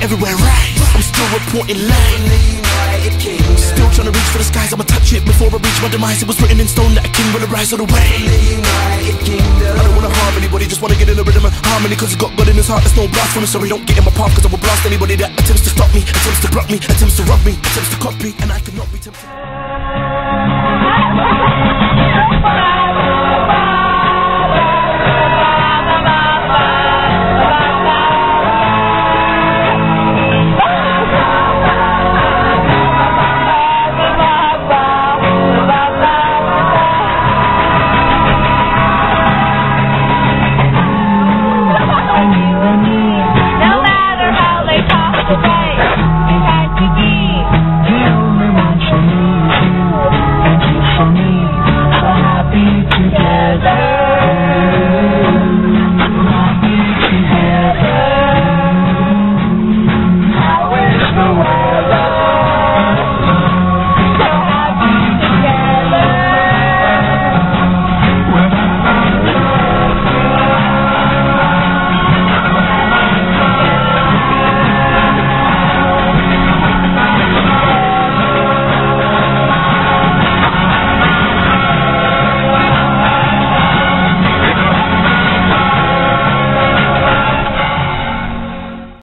everywhere right. I'm still reporting live. Still trying to reach for the skies, I'ma touch it before I reach my demise. It was written in stone that a king will arise on the way. I don't wanna harm anybody, just wanna get in the rhythm and harmony. Cause it's got God in his heart, there's no blasphemy. Sorry, don't get in my path, cause I will blast anybody that attempts to stop me, attempts to block me, attempts to rob me, attempts to copy. And I cannot be tempted.